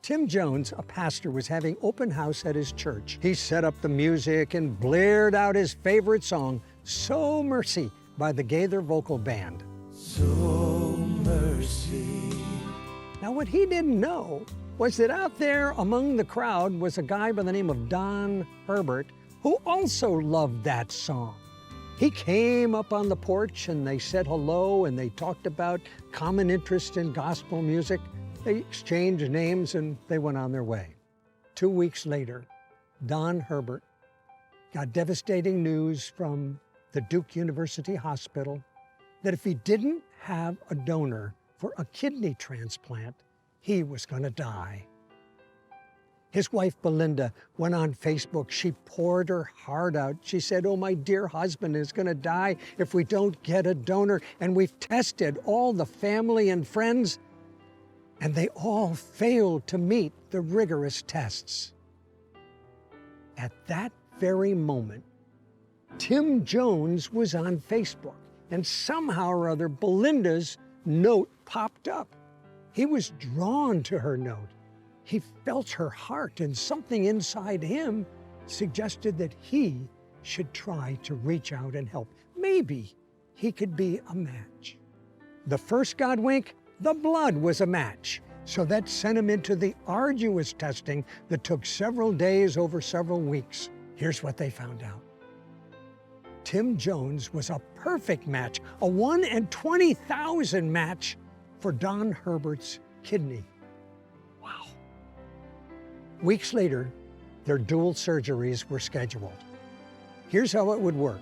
Tim Jones, a pastor, was having open house at his church. He set up the music and blared out his favorite song, So Mercy, by the Gaither Vocal Band. So mercy. Now, what he didn't know was that out there among the crowd was a guy by the name of Don Herbert who also loved that song. He came up on the porch and they said hello and they talked about common interest in gospel music. They exchanged names and they went on their way. 2 weeks later, Don Herbert got devastating news from the Duke University Hospital that if he didn't have a donor for a kidney transplant, he was going to die. His wife, Belinda, went on Facebook. She poured her heart out. She said, "Oh, my dear husband is going to die if we don't get a donor. And we've tested all the family and friends, and they all failed to meet the rigorous tests." At that very moment, Tim Jones was on Facebook, and somehow or other, Belinda's note popped up. He was drawn to her note. He felt her heart, and something inside him suggested that he should try to reach out and help. Maybe he could be a match. The first God wink, the blood was a match. So that sent him into the arduous testing that took several days over several weeks. Here's what they found out. Tim Jones was a perfect match, a 1 in 20,000 match for Don Herbert's kidney. Wow. Weeks later, their dual surgeries were scheduled. Here's how it would work.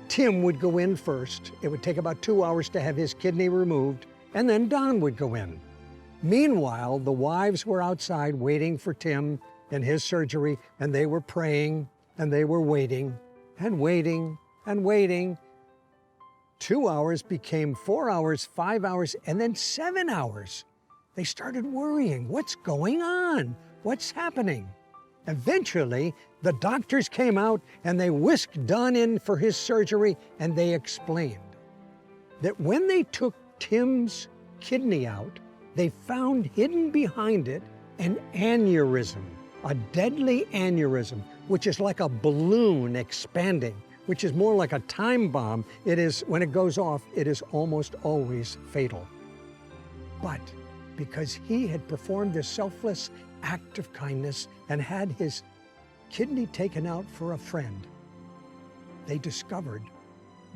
Tim would go in first. It would take about 2 hours to have his kidney removed, and then Don would go in. Meanwhile, the wives were outside waiting for Tim and his surgery, and they were praying, and they were waiting, and waiting, and waiting. 2 hours became 4 hours, 5 hours, and then 7 hours. They started worrying. What's going on? What's happening? Eventually, the doctors came out and they whisked Don in for his surgery, and they explained that when they took Tim's kidney out, they found hidden behind it an aneurysm, a deadly aneurysm, which is like a balloon expanding, which is more like a time bomb. It is, when it goes off, it is almost always fatal. But because he had performed this selfless act of kindness and had his kidney taken out for a friend, they discovered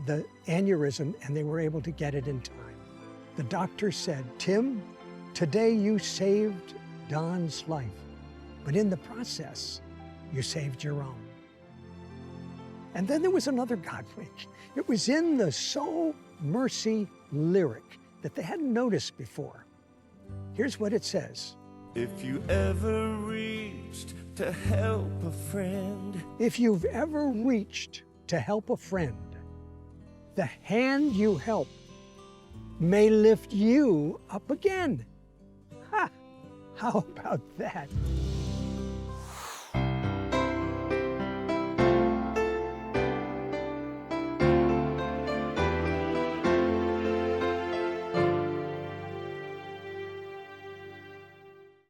the aneurysm and they were able to get it in time. The doctor said, "Tim, today you saved Don's life, but in the process, you saved your own." And then there was another God wink. It was in the So Mercy lyric that they hadn't noticed before. Here's what it says. If you ever reached to help a friend. If you've ever reached to help a friend, the hand you help may lift you up again. Ha! How about that?